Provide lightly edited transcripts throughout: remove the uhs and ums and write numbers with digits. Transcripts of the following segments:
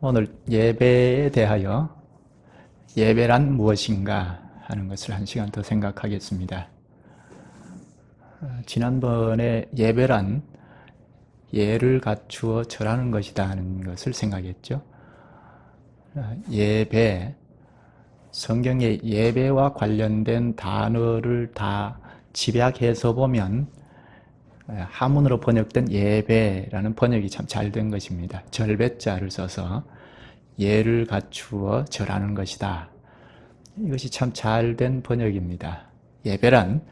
오늘 예배에 대하여 예배란 무엇인가 하는 것을 한 시간 더 생각하겠습니다. 지난번에 예배란 예를 갖추어 절하는 것이다 하는 것을 생각했죠. 예배, 성경의 예배와 관련된 단어를 다 집약해서 보면 한문으로 번역된 예배라는 번역이 참 잘 된 것입니다. 절배자를 써서 예를 갖추어 절하는 것이다. 이것이 참 잘 된 번역입니다. 예배란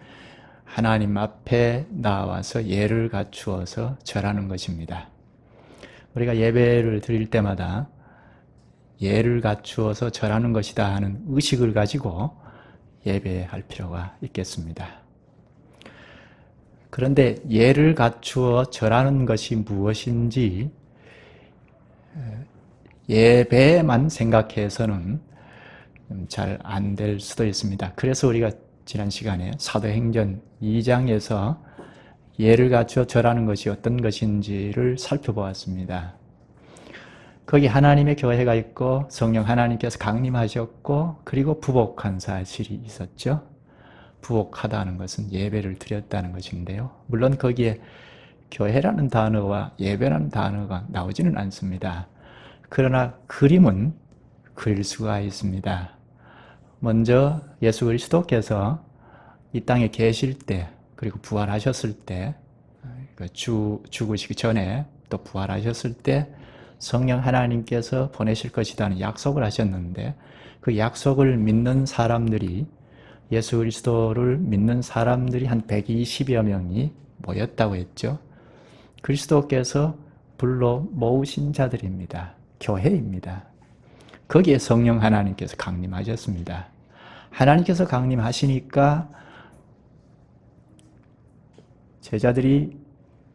하나님 앞에 나와서 예를 갖추어서 절하는 것입니다. 우리가 예배를 드릴 때마다 예를 갖추어서 절하는 것이다 하는 의식을 가지고 예배할 필요가 있겠습니다. 그런데 예를 갖추어 절하는 것이 무엇인지 예배만 생각해서는 잘 안 될 수도 있습니다. 그래서 우리가 지난 시간에 사도행전 2장에서 예를 갖추어 절하는 것이 어떤 것인지를 살펴보았습니다. 거기 하나님의 교회가 있고 성령 하나님께서 강림하셨고 그리고 부복한 사실이 있었죠. 부복하다는 것은 예배를 드렸다는 것인데요. 물론 거기에 교회라는 단어와 예배라는 단어가 나오지는 않습니다. 그러나 그림은 그릴 수가 있습니다. 먼저 예수 그리스도께서 이 땅에 계실 때 그리고 부활하셨을 때 죽으시기 전에 또 부활하셨을 때 성령 하나님께서 보내실 것이라는 약속을 하셨는데 그 약속을 믿는 사람들이 예수 그리스도를 믿는 사람들이 한 120여 명이 모였다고 했죠. 그리스도께서 불러 모으신 자들입니다. 교회입니다. 거기에 성령 하나님께서 강림하셨습니다. 하나님께서 강림하시니까 제자들이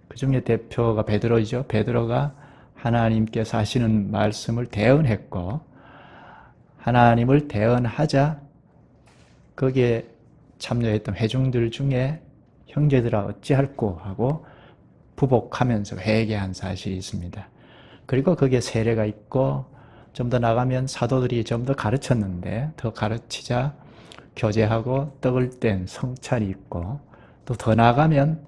그중에 대표가 베드로이죠. 베드로가 하나님께서 하시는 말씀을 대언했고 하나님을 대언하자 거기에 참여했던 회중들 중에 형제들아 어찌할꼬 하고 부복하면서 회개한 사실이 있습니다. 그리고 거기에 세례가 있고 좀 더 나가면 사도들이 좀 더 가르쳤는데 더 가르치자 교제하고 떡을 뗀 성찬이 있고 또 더 나가면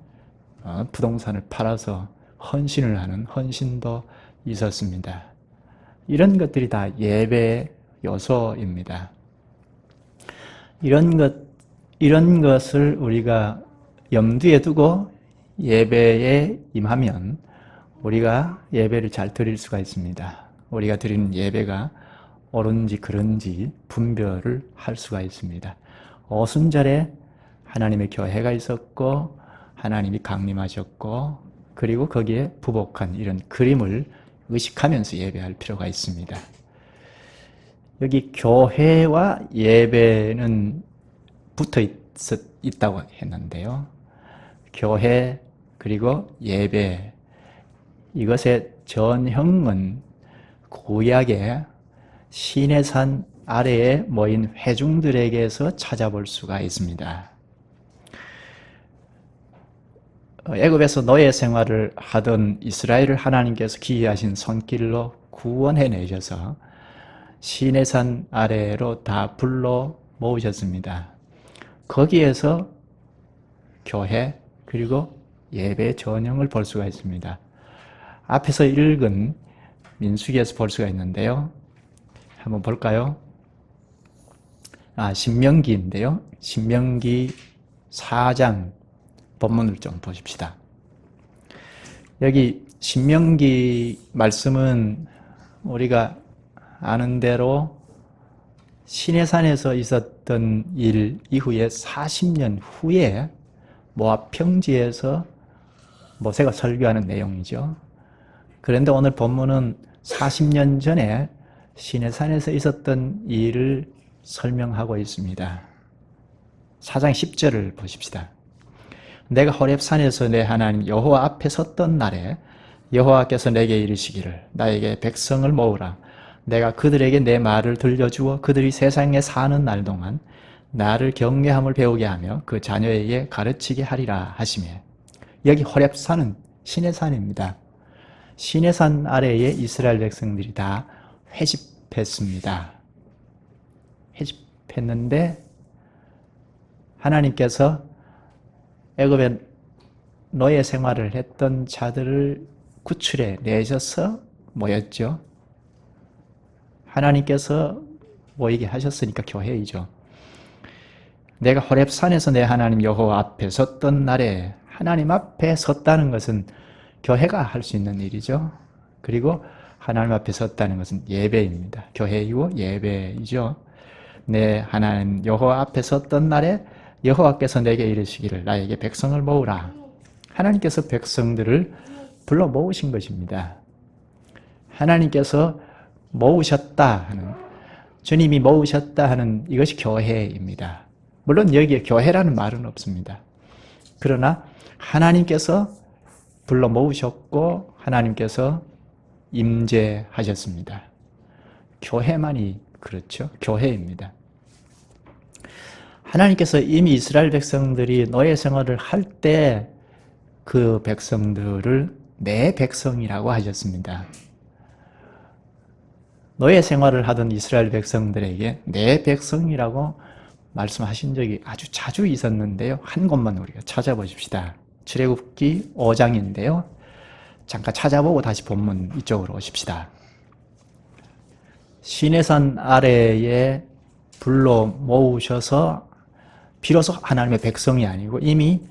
부동산을 팔아서 헌신을 하는 헌신도 있었습니다. 이런 것들이 다 예배의 요소입니다. 이런 것을 우리가 염두에 두고 예배에 임하면 우리가 예배를 잘 드릴 수가 있습니다. 우리가 드리는 예배가 옳은지 그른지 분별을 할 수가 있습니다. 오순절에 하나님의 교회가 있었고 하나님이 강림하셨고 그리고 거기에 부복한 이런 그림을 의식하면서 예배할 필요가 있습니다. 여기 교회와 예배는 붙어 있다고 했는데요. 교회 그리고 예배 이것의 전형은 구약의 시내산 아래에 모인 회중들에게서 찾아볼 수가 있습니다. 애굽에서 노예 생활을 하던 이스라엘을 하나님께서 기이하신 손길로 구원해 내셔서 시내산 아래로 다 불러 모으셨습니다. 거기에서 교회 그리고 예배 전형을 볼 수가 있습니다. 앞에서 읽은 민수기에서 볼 수가 있는데요. 한번 볼까요? 신명기인데요. 신명기 4장 본문을 좀 보십시다. 여기 신명기 말씀은 우리가 아는 대로 시내산에서 있었던 일 이후에 40년 후에 모압 평지에서 모세가 설교하는 내용이죠. 그런데 오늘 본문은 40년 전에 시내산에서 있었던 일을 설명하고 있습니다. 4장 10절을 보십시다. 내가 호렙산에서 내 하나님 여호와 앞에 섰던 날에 여호와께서 내게 이르시기를 나에게 백성을 모으라. 내가 그들에게 내 말을 들려주어 그들이 세상에 사는 날 동안 나를 경외함을 배우게 하며 그 자녀에게 가르치게 하리라 하시매. 여기 호렙산은 시내산입니다. 시내산 아래에 이스라엘 백성들이 다 회집했습니다. 회집했는데 하나님께서 애굽에 노예 생활을 했던 자들을 구출해 내셔서 모였죠. 하나님께서 모이게 하셨으니까 교회이죠. 내가 호렙산에서 내 하나님 여호와 앞에 섰던 날에 하나님 앞에 섰다는 것은 교회가 할 수 있는 일이죠. 그리고 하나님 앞에 섰다는 것은 예배입니다. 교회이고 예배이죠. 내 하나님 여호와 앞에 섰던 날에 여호와께서 내게 이르시기를 나에게 백성을 모으라. 하나님께서 백성들을 불러 모으신 것입니다. 하나님께서 모으셨다 하는, 주님이 모으셨다 하는 이것이 교회입니다. 물론 여기에 교회라는 말은 없습니다. 그러나 하나님께서 불러 모으셨고 하나님께서 임재하셨습니다. 교회만이 그렇죠. 교회입니다. 하나님께서 이미 이스라엘 백성들이 노예 생활을 할 때 그 백성들을 내 백성이라고 하셨습니다. 노예 생활을 하던 이스라엘 백성들에게 내 백성이라고 말씀하신 적이 아주 자주 있었는데요. 한 곳만 우리가 찾아보십시다. 출애굽기 5장인데요. 잠깐 찾아보고 다시 본문 이쪽으로 오십시다. 시내산 아래에 불러 모으셔서 비로소 하나님의 백성이 아니고 이미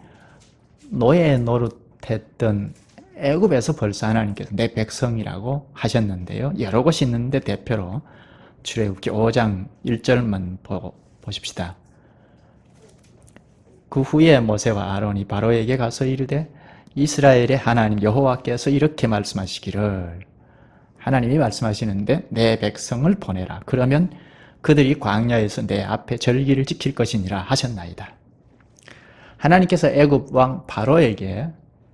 노예 노릇했던 애굽에서 벌써 하나님께서 내 백성이라고 하셨는데요. 여러 곳이 있는데 대표로 출애굽기 5장 1절만 보십시다. 그 후에 모세와 아론이 바로에게 가서 이르되 이스라엘의 하나님 여호와께서 이렇게 말씀하시기를, 하나님이 말씀하시는데 내 백성을 보내라. 그러면 그들이 광야에서 내 앞에 절기를 지킬 것이니라 하셨나이다. 하나님께서 애굽 왕 바로에게,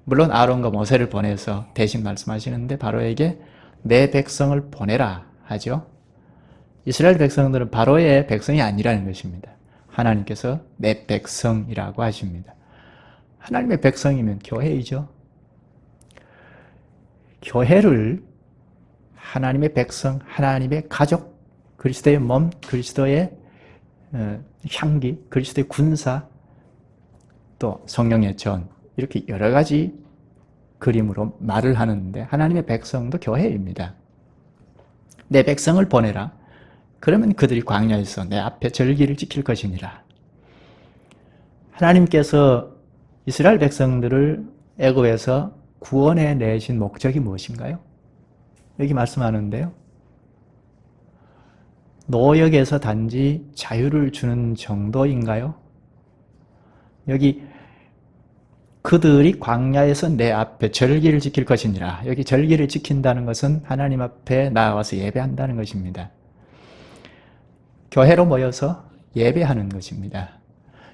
물론 아론과 모세를 보내서 대신 말씀하시는데 바로에게 내 백성을 보내라 하죠. 이스라엘 백성들은 바로의 백성이 아니라는 것입니다. 하나님께서 내 백성이라고 하십니다. 하나님의 백성이면 교회이죠. 교회를 하나님의 백성, 하나님의 가족, 그리스도의 몸, 그리스도의 향기, 그리스도의 군사, 또 성령의 전, 이렇게 여러 가지 그림으로 말을 하는데 하나님의 백성도 교회입니다. 내 백성을 보내라. 그러면 그들이 광야에서 내 앞에 절기를 지킬 것이니라. 하나님께서 이스라엘 백성들을 애굽에서 구원해 내신 목적이 무엇인가요? 여기 말씀하는데요. 노역에서 단지 자유를 주는 정도인가요? 여기 그들이 광야에서 내 앞에 절기를 지킬 것이니라. 여기 절기를 지킨다는 것은 하나님 앞에 나와서 예배한다는 것입니다. 교회로 모여서 예배하는 것입니다.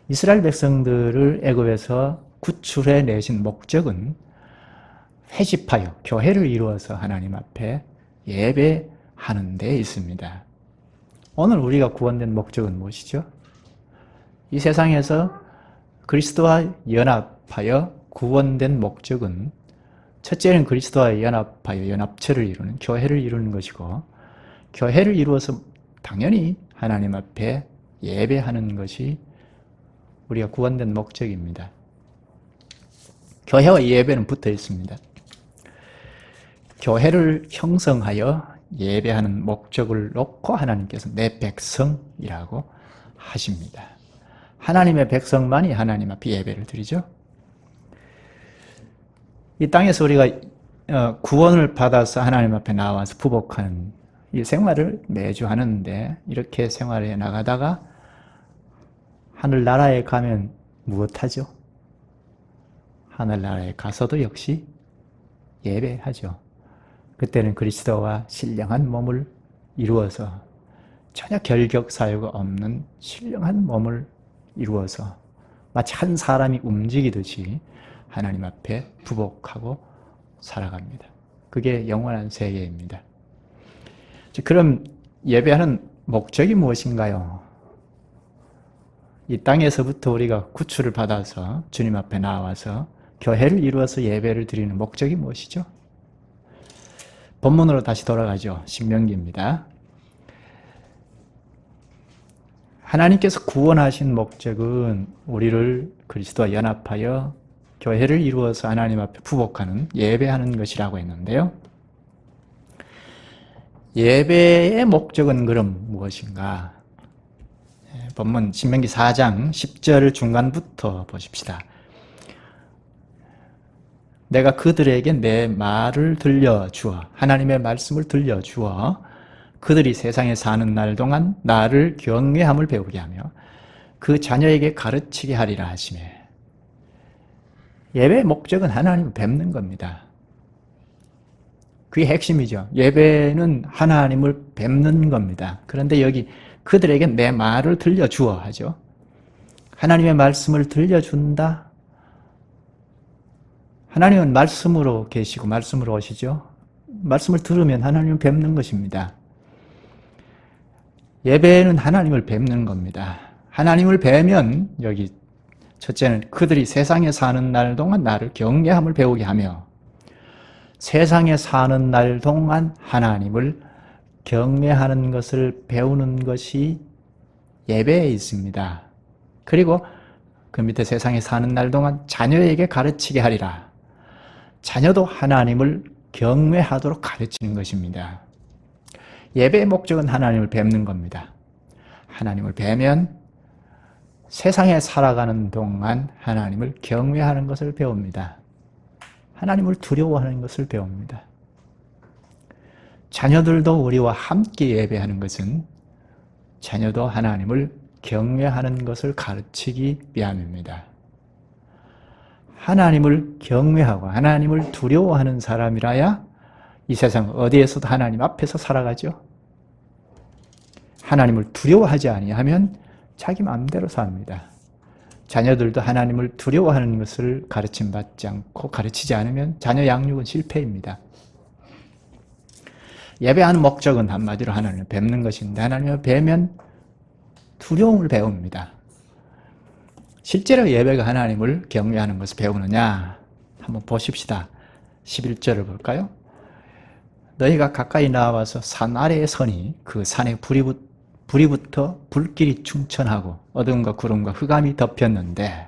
이스라엘 백성들을 애굽에서 구출해 내신 목적은 회집하여 교회를 이루어서 하나님 앞에 예배하는 데 있습니다. 오늘 우리가 구원된 목적은 무엇이죠? 이 세상에서 그리스도와 연합하여 구원된 목적은 첫째는 그리스도와 연합하여 연합체를 이루는 교회를 이루는 것이고, 교회를 이루어서 당연히 하나님 앞에 예배하는 것이 우리가 구원된 목적입니다. 교회와 예배는 붙어 있습니다. 교회를 형성하여 예배하는 목적을 놓고 하나님께서 내 백성이라고 하십니다. 하나님의 백성만이 하나님 앞에 예배를 드리죠. 이 땅에서 우리가 구원을 받아서 하나님 앞에 나와서 부복하는 이 생활을 매주 하는데, 이렇게 생활해 나가다가 하늘나라에 가면 무엇하죠? 하늘나라에 가서도 역시 예배하죠. 그때는 그리스도와 신령한 몸을 이루어서 전혀 결격 사유가 없는 신령한 몸을 이루어서 마치 한 사람이 움직이듯이 하나님 앞에 부복하고 살아갑니다. 그게 영원한 세계입니다. 그럼 예배하는 목적이 무엇인가요? 이 땅에서부터 우리가 구출을 받아서 주님 앞에 나와서 교회를 이루어서 예배를 드리는 목적이 무엇이죠? 본문으로 다시 돌아가죠. 신명기입니다. 하나님께서 구원하신 목적은 우리를 그리스도와 연합하여 교회를 이루어서 하나님 앞에 부복하는, 예배하는 것이라고 했는데요. 예배의 목적은 그럼 무엇인가? 본문 신명기 4장 10절 중간부터 보십시다. 내가 그들에게 내 말을 들려주어, 하나님의 말씀을 들려주어 그들이 세상에 사는 날 동안 나를 경외함을 배우게 하며 그 자녀에게 가르치게 하리라 하시매. 예배의 목적은 하나님을 뵙는 겁니다. 그게 핵심이죠. 예배는 하나님을 뵙는 겁니다. 그런데 여기 그들에게 내 말을 들려주어 하죠. 하나님의 말씀을 들려준다. 하나님은 말씀으로 계시고 말씀으로 오시죠. 말씀을 들으면 하나님을 뵙는 것입니다. 예배는 하나님을 뵙는 겁니다. 하나님을 뵈면 여기 첫째는 그들이 세상에 사는 날 동안 나를 경외함을 배우게 하며, 세상에 사는 날 동안 하나님을 경외하는 것을 배우는 것이 예배에 있습니다. 그리고 그 밑에 세상에 사는 날 동안 자녀에게 가르치게 하리라. 자녀도 하나님을 경외하도록 가르치는 것입니다. 예배의 목적은 하나님을 뵙는 겁니다. 하나님을 뵈면 세상에 살아가는 동안 하나님을 경외하는 것을 배웁니다. 하나님을 두려워하는 것을 배웁니다. 자녀들도 우리와 함께 예배하는 것은 자녀도 하나님을 경외하는 것을 가르치기 위함입니다. 하나님을 경외하고 하나님을 두려워하는 사람이라야 이 세상 어디에서도 하나님 앞에서 살아가죠. 하나님을 두려워하지 아니하면 자기 마음대로 삽니다. 자녀들도 하나님을 두려워하는 것을 가르침받지 않고 가르치지 않으면 자녀 양육은 실패입니다. 예배하는 목적은 한마디로 하나님을 뵙는 것인데, 하나님을 뵈면 두려움을 배웁니다. 실제로 예배가 하나님을 경외하는 것을 배우느냐 한번 보십시다. 11절을 볼까요? 너희가 가까이 나와서 산 아래에 서니 그 산에 불이 붙어 불길이 충천하고 어둠과 구름과 흑암이 덮였는데,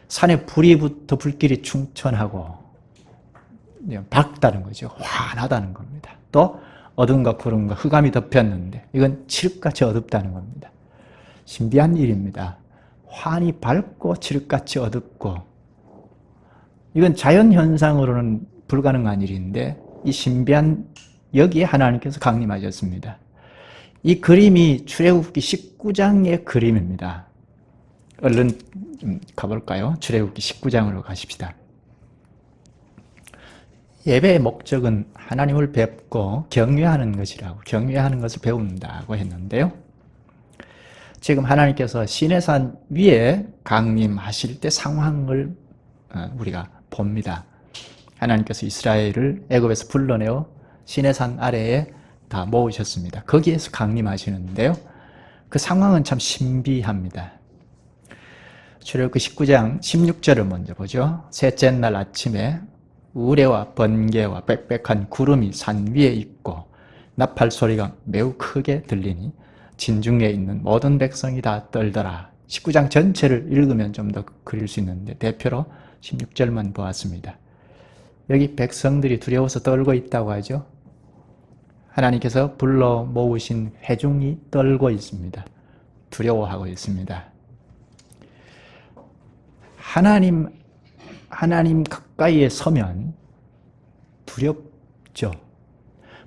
산에 불이 붙어 불길이 충천하고 밝다는 거죠. 환하다는 겁니다. 또 어둠과 구름과 흑암이 덮였는데, 이건 칠흑같이 어둡다는 겁니다. 신비한 일입니다. 환히 밝고 칠흑같이 어둡고, 이건 자연현상으로는 불가능한 일인데 이 신비한, 여기에 하나님께서 강림하셨습니다. 이 그림이 출애굽기 19장의 그림입니다. 얼른 좀 가볼까요? 출애굽기 19장으로 가십시다. 예배의 목적은 하나님을 뵙고 경외하는 것이라고, 경외하는 것을 배운다고 했는데요. 지금 하나님께서 시내산 위에 강림하실 때 상황을 우리가 봅니다. 하나님께서 이스라엘을 애굽에서 불러내어 시내산 아래에 다 모으셨습니다. 거기에서 강림하시는데요. 그 상황은 참 신비합니다. 출애굽기 19장 16절을 먼저 보죠. 셋째 날 아침에 우레와 번개와 빽빽한 구름이 산 위에 있고 나팔 소리가 매우 크게 들리니 진중에 있는 모든 백성이 다 떨더라. 19장 전체를 읽으면 좀 더 그릴 수 있는데 대표로 16절만 보았습니다. 여기 백성들이 두려워서 떨고 있다고 하죠. 하나님께서 불러 모으신 회중이 떨고 있습니다. 두려워하고 있습니다. 하나님 가까이에 서면 두렵죠.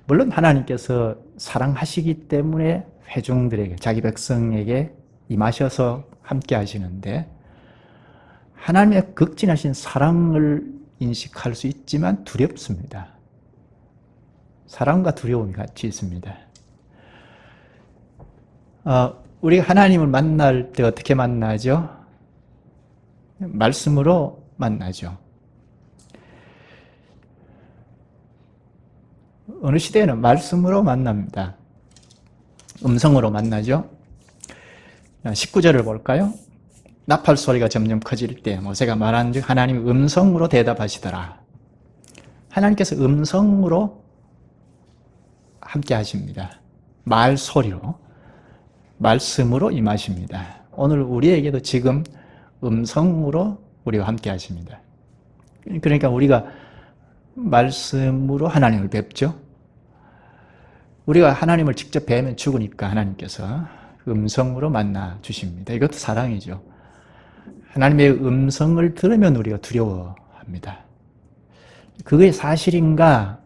물론 하나님께서 사랑하시기 때문에 회중들에게, 자기 백성에게 임하셔서 함께 하시는데, 하나님의 극진하신 사랑을 인식할 수 있지만 두렵습니다. 사랑과 두려움이 같이 있습니다. 우리가 하나님을 만날 때 어떻게 만나죠? 말씀으로 만나죠. 어느 시대에는 말씀으로 만납니다. 음성으로 만나죠. 19절을 볼까요? 나팔 소리가 점점 커질 때 모세가 말한 즉 하나님이 음성으로 대답하시더라. 하나님께서 음성으로 함께 하십니다. 말소리로, 말씀으로 임하십니다. 오늘 우리에게도 지금 음성으로 우리와 함께 하십니다. 그러니까 우리가 말씀으로 하나님을 뵙죠. 우리가 하나님을 직접 뵈면 죽으니까 하나님께서 음성으로 만나 주십니다. 이것도 사랑이죠. 하나님의 음성을 들으면 우리가 두려워합니다. 그게 사실인가?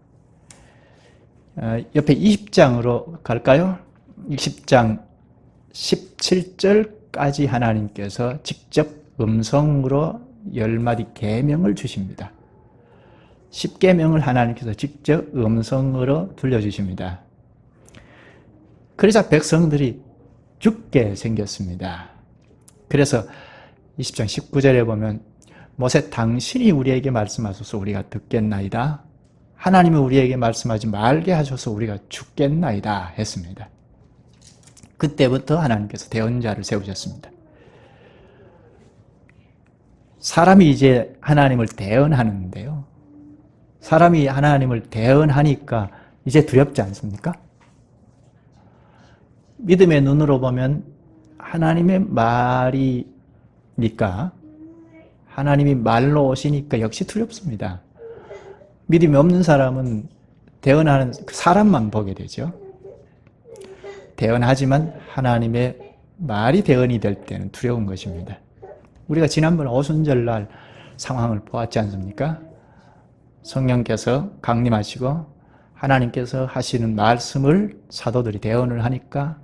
옆에 20장으로 갈까요? 20장 17절까지 하나님께서 직접 음성으로 10마디 계명을 주십니다. 10계명을 하나님께서 직접 음성으로 들려주십니다. 그러자 백성들이 죽게 생겼습니다. 그래서 20장 19절에 보면 모세 당신이 우리에게 말씀하셔서 우리가 듣겠나이다. 하나님이 우리에게 말씀하지 말게 하셔서 우리가 죽겠나이다 했습니다. 그때부터 하나님께서 대언자를 세우셨습니다. 사람이 이제 하나님을 대언하는데요. 사람이 하나님을 대언하니까 이제 두렵지 않습니까? 믿음의 눈으로 보면 하나님의 말이니까, 하나님이 말로 오시니까 역시 두렵습니다. 믿음이 없는 사람은 대언하는 사람만 보게 되죠. 대언하지만 하나님의 말이 대언이 될 때는 두려운 것입니다. 우리가 지난번 오순절날 상황을 보았지 않습니까? 성령께서 강림하시고 하나님께서 하시는 말씀을 사도들이 대언을 하니까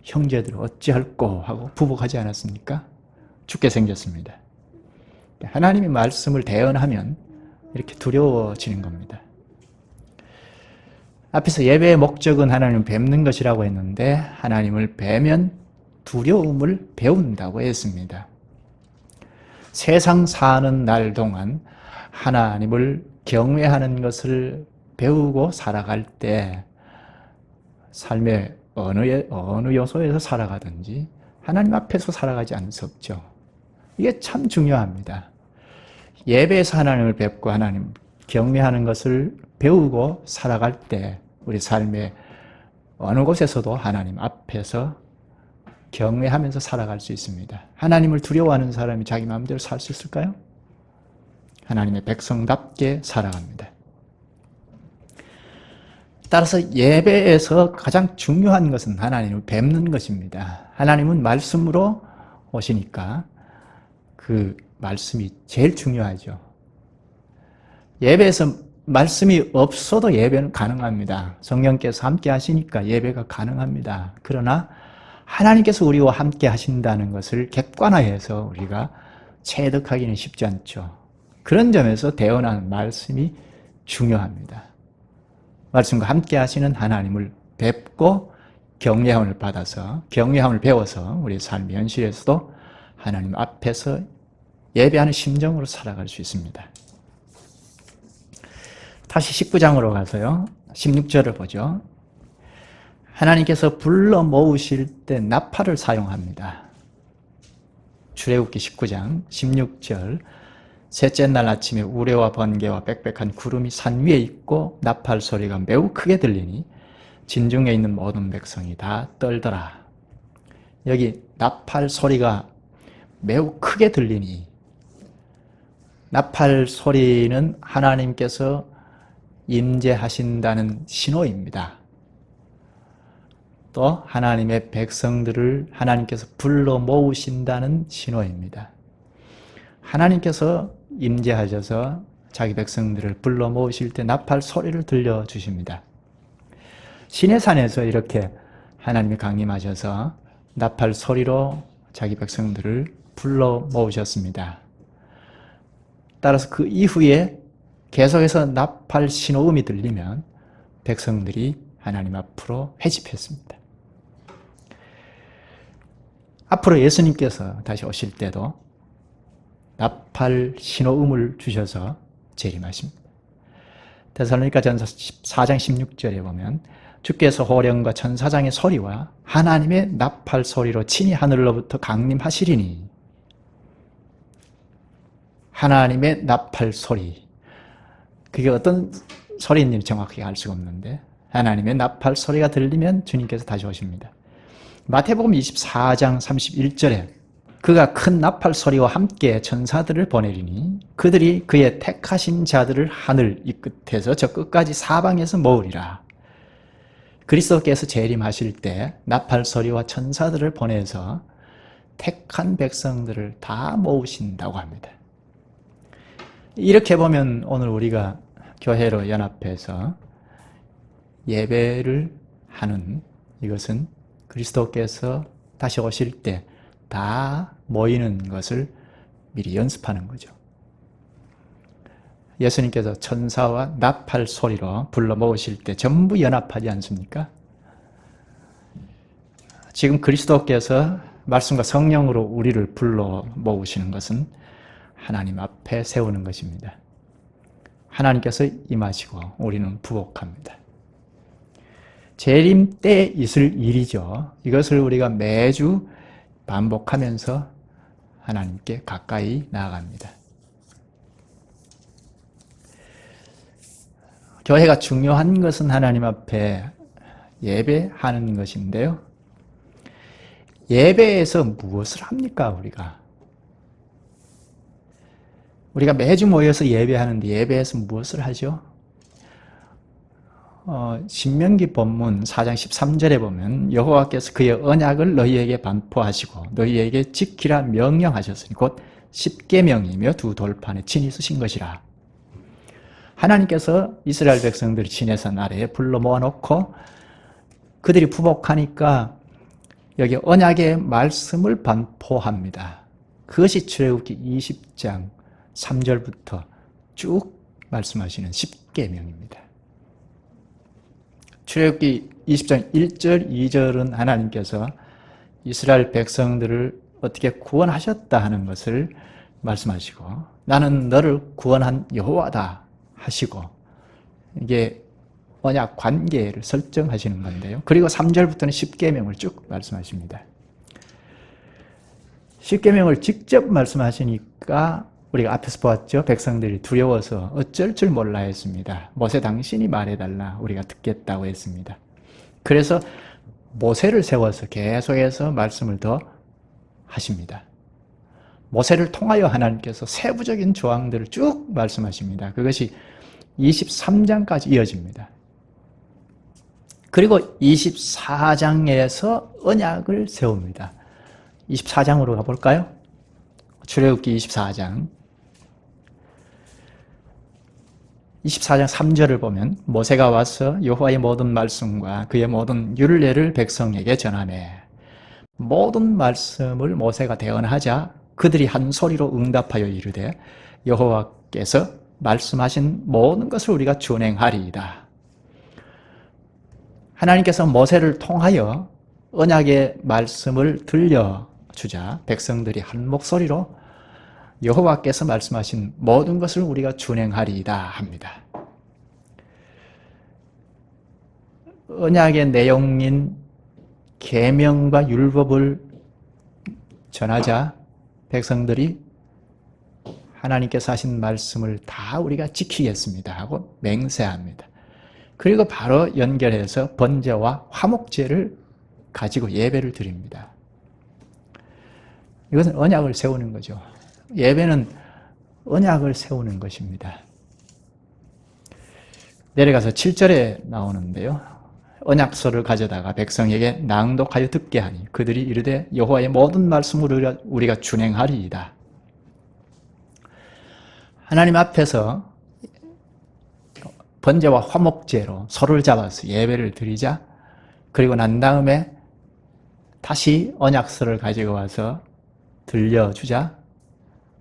형제들 어찌할꼬 하고 부복하지 않았습니까? 죽게 생겼습니다. 하나님의 말씀을 대언하면 이렇게 두려워지는 겁니다. 앞에서 예배의 목적은 하나님을 뵙는 것이라고 했는데 하나님을 뵈면 두려움을 배운다고 했습니다. 세상 사는 날 동안 하나님을 경외하는 것을 배우고 살아갈 때 삶의 어느 요소에서 살아가든지 하나님 앞에서 살아가지 않을 수 없죠. 이게 참 중요합니다. 예배에서 하나님을 뵙고 하나님 경외하는 것을 배우고 살아갈 때 우리 삶의 어느 곳에서도 하나님 앞에서 경외하면서 살아갈 수 있습니다. 하나님을 두려워하는 사람이 자기 마음대로 살 수 있을까요? 하나님의 백성답게 살아갑니다. 따라서 예배에서 가장 중요한 것은 하나님을 뵙는 것입니다. 하나님은 말씀으로 오시니까 그 말씀이 제일 중요하죠. 예배에서 말씀이 없어도 예배는 가능합니다. 성령께서 함께 하시니까 예배가 가능합니다. 그러나 하나님께서 우리와 함께 하신다는 것을 객관화해서 우리가 체득하기는 쉽지 않죠. 그런 점에서 대언하는 말씀이 중요합니다. 말씀과 함께 하시는 하나님을 뵙고 경외함을 받아서 경외함을 배워서 우리 삶의 현실에서도 하나님 앞에서 예배하는 심정으로 살아갈 수 있습니다. 다시 19장으로 가서요. 16절을 보죠. 하나님께서 불러 모으실 때 나팔을 사용합니다. 출애굽기 19장 16절 셋째 날 아침에 우레와 번개와 빽빽한 구름이 산 위에 있고 나팔 소리가 매우 크게 들리니 진중에 있는 모든 백성이 다 떨더라. 여기 나팔 소리가 매우 크게 들리니, 나팔 소리는 하나님께서 임재하신다는 신호입니다. 또 하나님의 백성들을 하나님께서 불러 모으신다는 신호입니다. 하나님께서 임재하셔서 자기 백성들을 불러 모으실 때 나팔 소리를 들려주십니다. 시내산에서 이렇게 하나님이 강림하셔서 나팔 소리로 자기 백성들을 불러 모으셨습니다. 따라서 그 이후에 계속해서 나팔 신호음이 들리면 백성들이 하나님 앞으로 회집했습니다. 앞으로 예수님께서 다시 오실 때도 나팔 신호음을 주셔서 재림하십니다. 데살로니가전서 4장 16절에 보면 주께서 호령과 천사장의 소리와 하나님의 나팔 소리로 친히 하늘로부터 강림하시리니, 하나님의 나팔 소리, 그게 어떤 소리인지 정확하게 알 수가 없는데 하나님의 나팔 소리가 들리면 주님께서 다시 오십니다. 마태복음 24장 31절에 그가 큰 나팔 소리와 함께 천사들을 보내리니 그들이 그의 택하신 자들을 하늘 이 끝에서 저 끝까지 사방에서 모으리라. 그리스도께서 재림하실 때 나팔 소리와 천사들을 보내서 택한 백성들을 다 모으신다고 합니다. 이렇게 보면 오늘 우리가 교회로 연합해서 예배를 하는 이것은 그리스도께서 다시 오실 때 다 모이는 것을 미리 연습하는 거죠. 예수님께서 천사와 나팔 소리로 불러 모으실 때 전부 연합하지 않습니까? 지금 그리스도께서 말씀과 성령으로 우리를 불러 모으시는 것은 하나님 앞에 세우는 것입니다. 하나님께서 임하시고 우리는 부복합니다. 재림 때 있을 일이죠. 이것을 우리가 매주 반복하면서 하나님께 가까이 나아갑니다. 교회가 중요한 것은 하나님 앞에 예배하는 것인데요. 예배에서 무엇을 합니까, 우리가? 우리가 매주 모여서 예배하는데 예배에서 무엇을 하죠? 신명기 본문 4장 13절에 보면 여호와께서 그의 언약을 너희에게 반포하시고 너희에게 지키라 명령하셨으니 곧 십계명이며 두 돌판에 친히 쓰신 것이라. 하나님께서 이스라엘 백성들이 지내선 아래에 불러 모아놓고 그들이 부복하니까 여기 언약의 말씀을 반포합니다. 그것이 출애굽기 20장 3절부터 쭉 말씀하시는 십계명입니다. 출애굽기 20장 1절, 2절은 하나님께서 이스라엘 백성들을 어떻게 구원하셨다 하는 것을 말씀하시고 나는 너를 구원한 여호와다 하시고 이게 언약 관계를 설정하시는 건데요. 그리고 3절부터는 십계명을 쭉 말씀하십니다. 십계명을 직접 말씀하시니까 우리가 앞에서 보았죠. 백성들이 두려워서 어쩔 줄 몰라 했습니다. 모세 당신이 말해달라 우리가 듣겠다고 했습니다. 그래서 모세를 세워서 계속해서 말씀을 더 하십니다. 모세를 통하여 하나님께서 세부적인 조항들을 쭉 말씀하십니다. 그것이 23장까지 이어집니다. 그리고 24장에서 언약을 세웁니다. 24장으로 가볼까요? 출애굽기 24장 3절을 보면 모세가 와서 여호와의 모든 말씀과 그의 모든 율례를 백성에게 전하매 모든 말씀을 모세가 대언하자 그들이 한 소리로 응답하여 이르되 여호와께서 말씀하신 모든 것을 우리가 준행하리이다. 하나님께서 모세를 통하여 언약의 말씀을 들려주자 백성들이 한 목소리로 여호와께서 말씀하신 모든 것을 우리가 준행하리이다 합니다. 언약의 내용인 계명과 율법을 전하자 백성들이 하나님께서 하신 말씀을 다 우리가 지키겠습니다 하고 맹세합니다. 그리고 바로 연결해서 번제와 화목제를 가지고 예배를 드립니다. 이것은 언약을 세우는 거죠. 예배는 언약을 세우는 것입니다. 내려가서 7절에 나오는데요. 언약서를 가져다가 백성에게 낭독하여 듣게 하니 그들이 이르되 여호와의 모든 말씀을 우리가 준행하리이다. 하나님 앞에서 번제와 화목제로 서로를 잡아서 예배를 드리자 그리고 난 다음에 다시 언약서를 가지고 와서 들려주자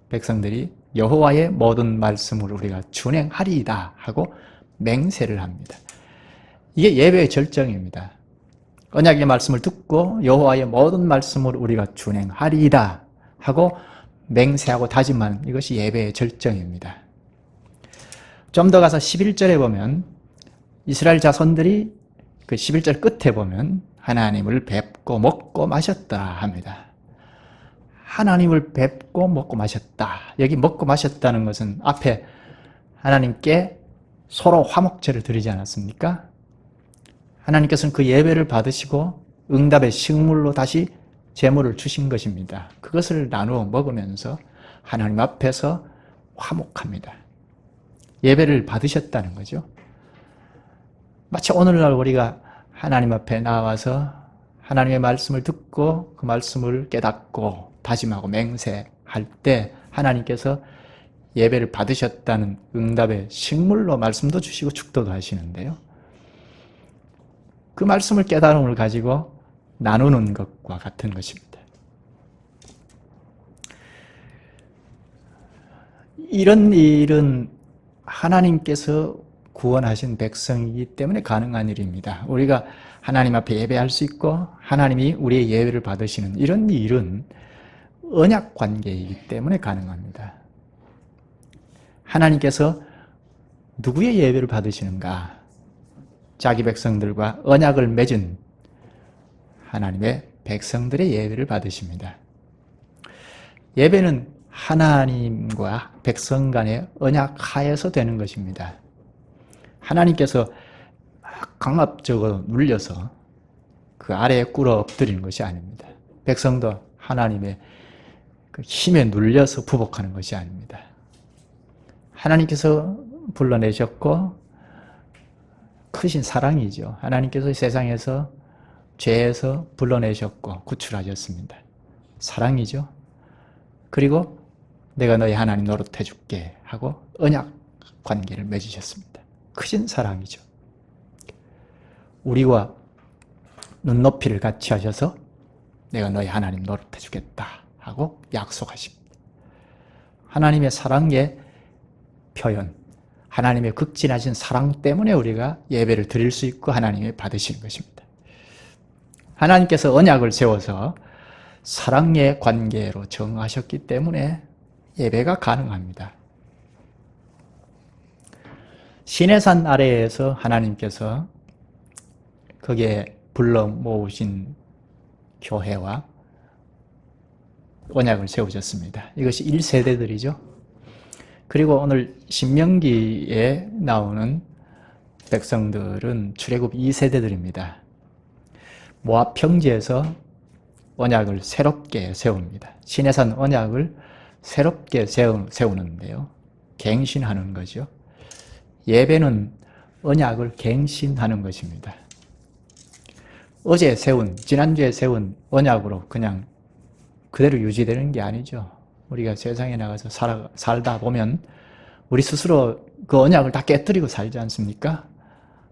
백성들이 여호와의 모든 말씀을 우리가 준행하리이다 하고 맹세를 합니다. 이게 예배의 절정입니다. 언약의 말씀을 듣고 여호와의 모든 말씀을 우리가 준행하리이다 하고 맹세하고 다짐한 이것이 예배의 절정입니다. 좀 더 가서 11절에 보면 이스라엘 자손들이 그 11절 끝에 보면 하나님을 뵙고 먹고 마셨다 합니다. 하나님을 뵙고 먹고 마셨다. 여기 먹고 마셨다는 것은 앞에 하나님께 서로 화목제를 드리지 않았습니까? 하나님께서는 그 예배를 받으시고 응답의 식물로 다시 제물을 주신 것입니다. 그것을 나누어 먹으면서 하나님 앞에서 화목합니다. 예배를 받으셨다는 거죠. 마치 오늘날 우리가 하나님 앞에 나와서 하나님의 말씀을 듣고 그 말씀을 깨닫고 다짐하고 맹세할 때 하나님께서 예배를 받으셨다는 응답의 식물로 말씀도 주시고 축도도 하시는데요. 그 말씀을 깨달음을 가지고 나누는 것과 같은 것입니다. 이런 일은 하나님께서 구원하신 백성이기 때문에 가능한 일입니다. 우리가 하나님 앞에 예배할 수 있고 하나님이 우리의 예배를 받으시는 이런 일은 언약 관계이기 때문에 가능합니다. 하나님께서 누구의 예배를 받으시는가? 자기 백성들과 언약을 맺은 하나님의 백성들의 예배를 받으십니다. 예배는 하나님과 백성 간의 언약 하에서 되는 것입니다. 하나님께서 강압적으로 눌려서 그 아래에 꿇어 엎드리는 것이 아닙니다. 백성도 하나님의 그 힘에 눌려서 부복하는 것이 아닙니다. 하나님께서 불러내셨고 크신 사랑이죠. 하나님께서 세상에서 죄에서 불러내셨고 구출하셨습니다. 사랑이죠. 그리고 내가 너희 하나님 노릇해 줄게 하고 언약 관계를 맺으셨습니다. 크신 사랑이죠. 우리와 눈높이를 같이 하셔서 내가 너희 하나님 노릇해 주겠다 하고 약속하십니다. 하나님의 사랑의 표현, 하나님의 극진하신 사랑 때문에 우리가 예배를 드릴 수 있고 하나님이 받으시는 것입니다. 하나님께서 언약을 세워서 사랑의 관계로 정하셨기 때문에 예배가 가능합니다. 시내산 아래에서 하나님께서 거기에 불러 모으신 교회와 언약을 세우셨습니다. 이것이 1세대들이죠. 그리고 오늘 신명기에 나오는 백성들은 출애굽 2세대들입니다. 모압 평지에서 언약을 새롭게 세웁니다. 시내산 언약을 새롭게 세우는데요. 갱신하는 거죠. 예배는 언약을 갱신하는 것입니다. 지난주에 세운 언약으로 그냥 그대로 유지되는 게 아니죠. 우리가 세상에 나가서 살다 보면 우리 스스로 그 언약을 다 깨뜨리고 살지 않습니까?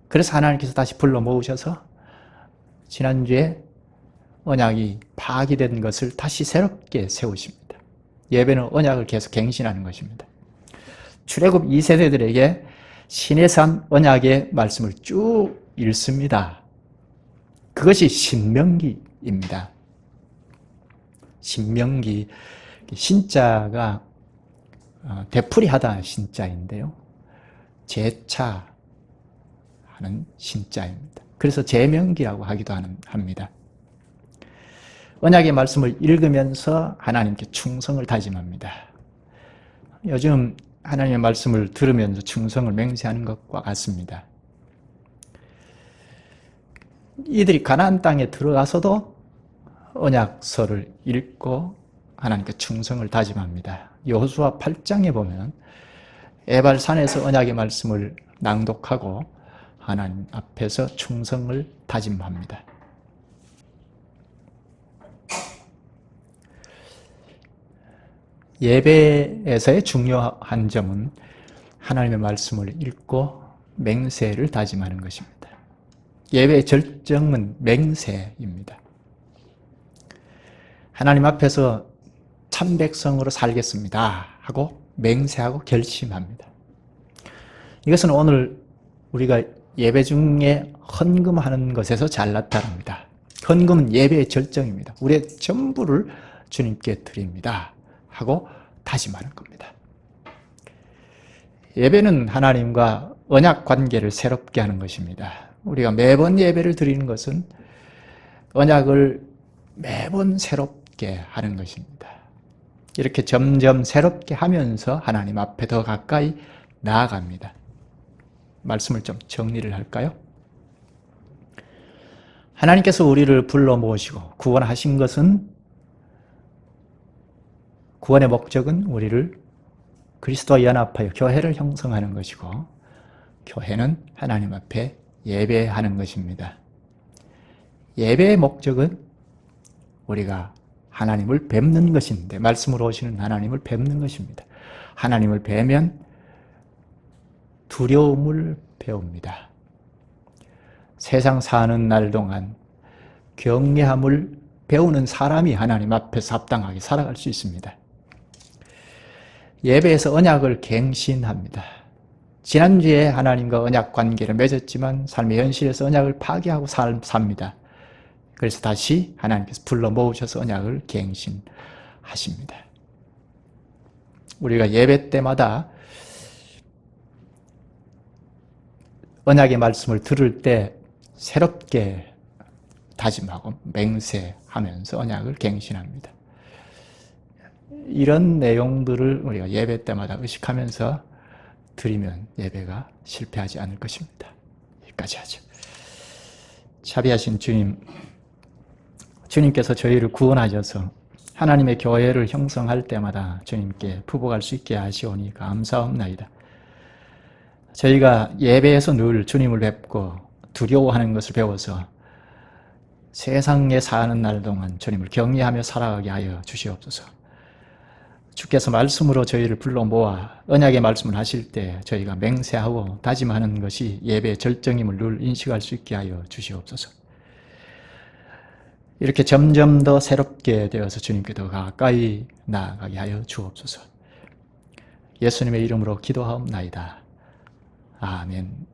그래서 하나님께서 다시 불러 모으셔서 지난주에 언약이 파기된 것을 다시 새롭게 세우십니다. 예배는 언약을 계속 갱신하는 것입니다. 출애굽 2세대들에게 시내산 언약의 말씀을 쭉 읽습니다. 그것이 신명기입니다. 신명기, 신자가 되풀이하다 신자인데요. 재차하는 신자입니다. 그래서 제명기라고 하기도 합니다. 언약의 말씀을 읽으면서 하나님께 충성을 다짐합니다. 요즘 하나님의 말씀을 들으면서 충성을 맹세하는 것과 같습니다. 이들이 가나안 땅에 들어가서도 언약서를 읽고 하나님께 충성을 다짐합니다. 여호수아 8장에 보면 에발산에서 언약의 말씀을 낭독하고 하나님 앞에서 충성을 다짐합니다. 예배에서의 중요한 점은 하나님의 말씀을 읽고 맹세를 다짐하는 것입니다. 예배의 절정은 맹세입니다. 하나님 앞에서 참 백성으로 살겠습니다 하고 맹세하고 결심합니다. 이것은 오늘 우리가 예배 중에 헌금하는 것에서 잘 나타납니다. 헌금은 예배의 절정입니다. 우리의 전부를 주님께 드립니다 하고 다짐하는 겁니다. 예배는 하나님과 언약 관계를 새롭게 하는 것입니다. 우리가 매번 예배를 드리는 것은 언약을 매번 새롭게 하는 것입니다. 이렇게 점점 새롭게 하면서 하나님 앞에 더 가까이 나아갑니다. 말씀을 좀 정리를 할까요? 하나님께서 우리를 불러 모으시고 구원하신 것은, 구원의 목적은 우리를 그리스도와 연합하여 교회를 형성하는 것이고, 교회는 하나님 앞에 예배하는 것입니다. 예배의 목적은 우리가 하나님을 뵙는 것인데, 말씀으로 오시는 하나님을 뵙는 것입니다. 하나님을 뵈면 두려움을 배웁니다. 세상 사는 날 동안 경외함을 배우는 사람이 하나님 앞에서 합당하게 살아갈 수 있습니다. 예배에서 언약을 갱신합니다. 지난주에 하나님과 언약 관계를 맺었지만 삶의 현실에서 언약을 파괴하고 삽니다. 그래서 다시 하나님께서 불러 모으셔서 언약을 갱신하십니다. 우리가 예배 때마다 언약의 말씀을 들을 때 새롭게 다짐하고 맹세하면서 언약을 갱신합니다. 이런 내용들을 우리가 예배 때마다 의식하면서 드리면 예배가 실패하지 않을 것입니다. 여기까지 하죠. 자비하신 주님, 주님께서 저희를 구원하셔서 하나님의 교회를 형성할 때마다 주님께 부복할 수 있게 하시오니 감사합나이다. 저희가 예배에서 늘 주님을 뵙고 두려워하는 것을 배워서 세상에 사는 날 동안 주님을 경외하며 살아가게 하여 주시옵소서. 주께서 말씀으로 저희를 불러 모아 언약의 말씀을 하실 때 저희가 맹세하고 다짐하는 것이 예배의 절정임을 늘 인식할 수 있게 하여 주시옵소서. 이렇게 점점 더 새롭게 되어서 주님께 더 가까이 나아가게 하여 주옵소서. 예수님의 이름으로 기도하옵나이다. 아멘.